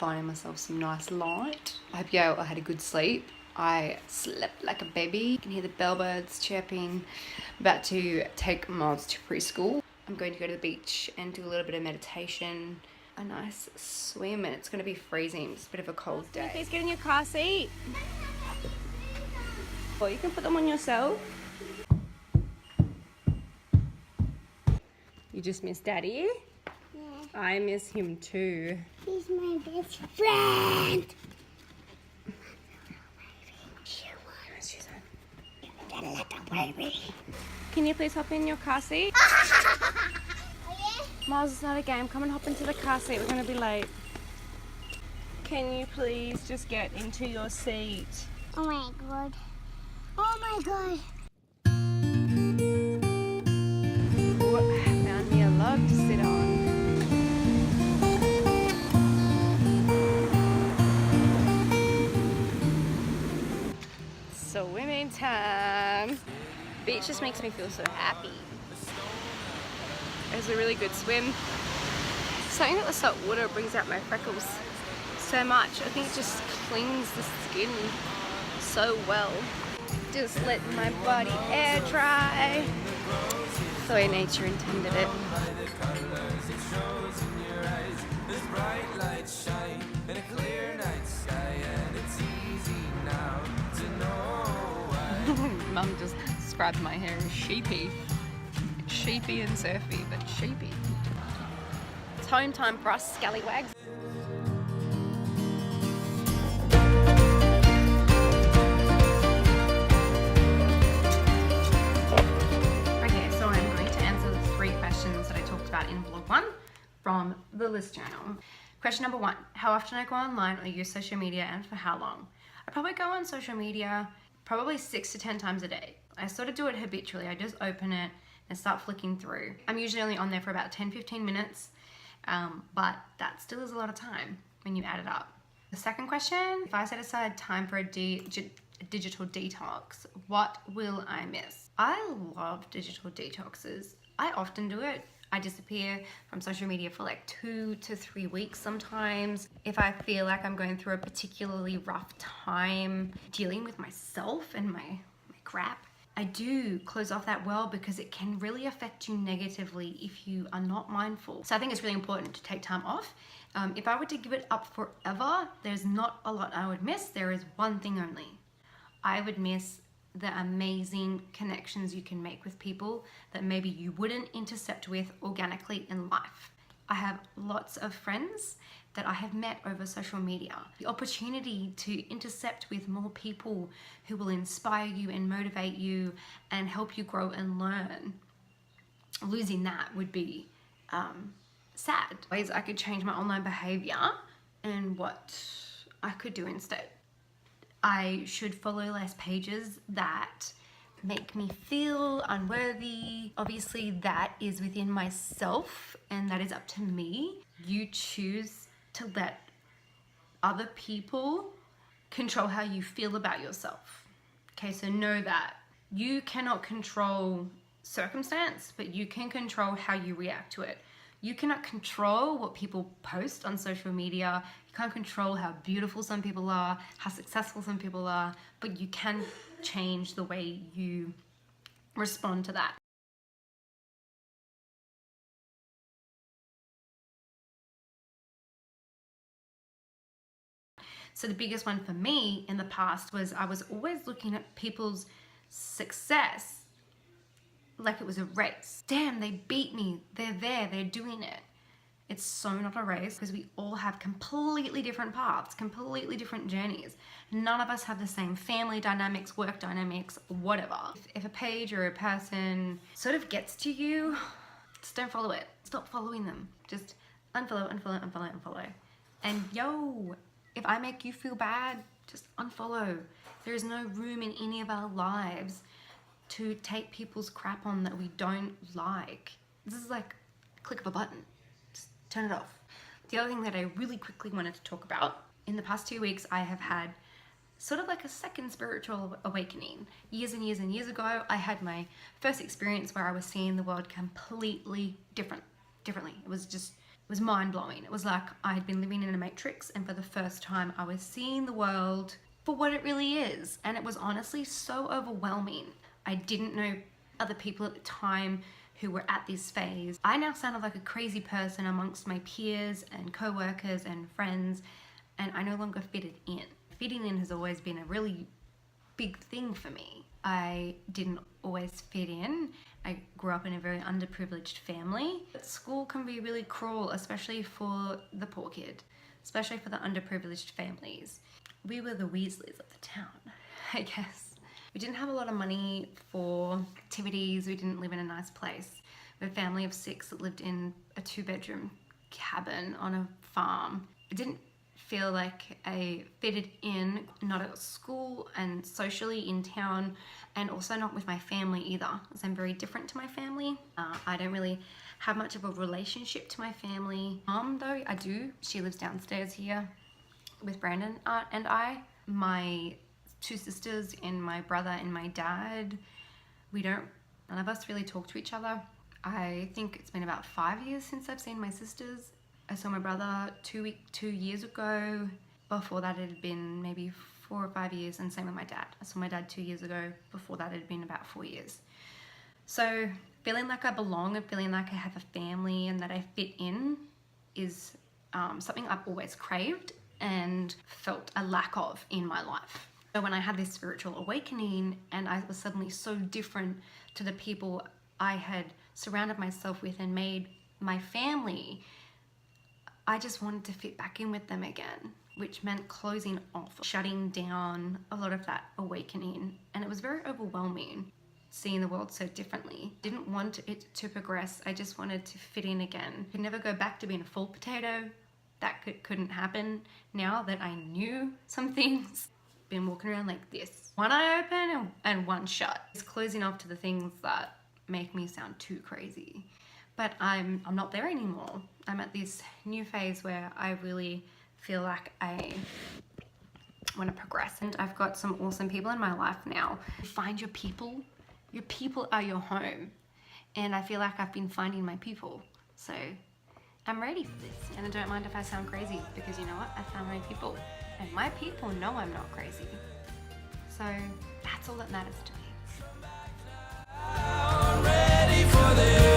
finding myself some nice light. I hope you all had a good sleep. I slept like a baby. You can hear the bellbirds chirping. I'm about to take Miles to preschool. I'm going to go to the beach and do a little bit of meditation, a nice swim, and it's going to be freezing. It's a bit of a cold day. Please get in your car seat. Or you can put them on yourself. You just miss Daddy? Yeah. I miss him too. He's my best friend. Get a little baby. Can you please hop in your car seat? Miles, it's not a game. Come and hop into the car seat. We're going to be late. Can you please just get into your seat? Oh my god. Oh my god. Ooh, I found me a log to sit on. Swimming time. Beach just makes me feel so happy. It was a really good swim. Something that the salt water brings out my freckles so much. I think it just cleans the skin so well. Just let my body air dry. The way nature intended it. Mum just described my hair as sheepy. Sheepy and surfy, but sheepy. It's home time for us scallywags. Okay, so I'm going to answer the 3 questions that I talked about in vlog 1 from the list journal. Question number 1, how often I go online or use social media and for how long? I probably go on social media probably 6 to 10 times a day. I sort of do it habitually. I just open it and start flicking through. I'm usually only on there for about 10-15 minutes, but that still is a lot of time when you add it up. The second question, if I set aside time for a digital detox, what will I miss? I love digital detoxes. I often do it. I disappear from social media for like 2 to 3 weeks sometimes. If I feel like I'm going through a particularly rough time dealing with myself and my crap, I do close off that world because it can really affect you negatively if you are not mindful. So I think it's really important to take time off. If I were to give it up forever, there's not a lot I would miss. There is one thing only. I would miss the amazing connections you can make with people that maybe you wouldn't intercept with organically in life. I have lots of friends that I have met over social media. The opportunity to intercept with more people who will inspire you and motivate you and help you grow and learn. Losing that would be sad. Ways I could change my online behavior and what I could do instead. I should follow less pages that make me feel unworthy. Obviously that is within myself and that is up to me. You choose to let other people control how you feel about yourself. Okay, so know that you cannot control circumstance, but you can control how you react to it. You cannot control what people post on social media. You can't control how beautiful some people are, how successful some people are, but you can change the way you respond to that. So the biggest one for me in the past was I was always looking at people's success like it was a race. Damn, they beat me. They're there, they're doing it. It's so not a race because we all have completely different paths, completely different journeys. None of us have the same family dynamics, work dynamics, whatever. If a page or a person sort of gets to you, just don't follow it. Stop following them. Just unfollow, unfollow, unfollow, unfollow. And yo, if I make you feel bad, just unfollow. There is no room in any of our lives to take people's crap on that we don't like. This is like a click of a button. Just turn it off. The other thing that I really quickly wanted to talk about, in the past 2 weeks, I have had sort of like a second spiritual awakening. Years and years and years ago, I had my first experience where I was seeing the world completely differently. It was just was mind-blowing. It was like I had been living in a matrix, and for the first time I was seeing the world for what it really is. And it was honestly so overwhelming. I didn't know other people at the time who were at this phase. I now sounded like a crazy person amongst my peers and co-workers and friends, and I no longer fitted in. Fitting in has always been a really big thing for me. I didn't always fit in. I grew up in a very underprivileged family. School can be really cruel, especially for the poor kid, especially for the underprivileged families. We were the Weasleys of the town, I guess. We didn't have a lot of money for activities. We didn't live in a nice place. We had a family of 6 that lived in a 2-bedroom cabin on a farm. It didn't feel like I fitted in, not at school and socially in town, and also not with my family either, as I'm very different to my family. I don't really have much of a relationship to my family. Mom, though, I do. She lives downstairs here with Brandon and I. My 2 sisters and my brother and my dad, none of us really talk to each other. I think it's been about 5 years since I've seen my sisters. I saw my brother 2 years ago. Before that it had been maybe 4 or 5 years, and same with my dad. I saw my dad 2 years ago. Before that it had been about 4 years. So feeling like I belong and feeling like I have a family and that I fit in is something I've always craved and felt a lack of in my life. So when I had this spiritual awakening and I was suddenly so different to the people I had surrounded myself with and made my family, I just wanted to fit back in with them again, which meant closing off, shutting down a lot of that awakening. And it was very overwhelming seeing the world so differently. Didn't want it to progress. I just wanted to fit in again. Could never go back to being a full potato. That couldn't happen now that I knew some things. Been walking around like this. One eye open and one shut. It's closing off to the things that make me sound too crazy. But I'm not there anymore. I'm at this new phase where I really feel like I want to progress. And I've got some awesome people in my life now. Find your people. Your people are your home. And I feel like I've been finding my people. So I'm ready for this. And I don't mind if I sound crazy, because you know what? I found my people. And my people know I'm not crazy. So that's all that matters to me. Ready for this.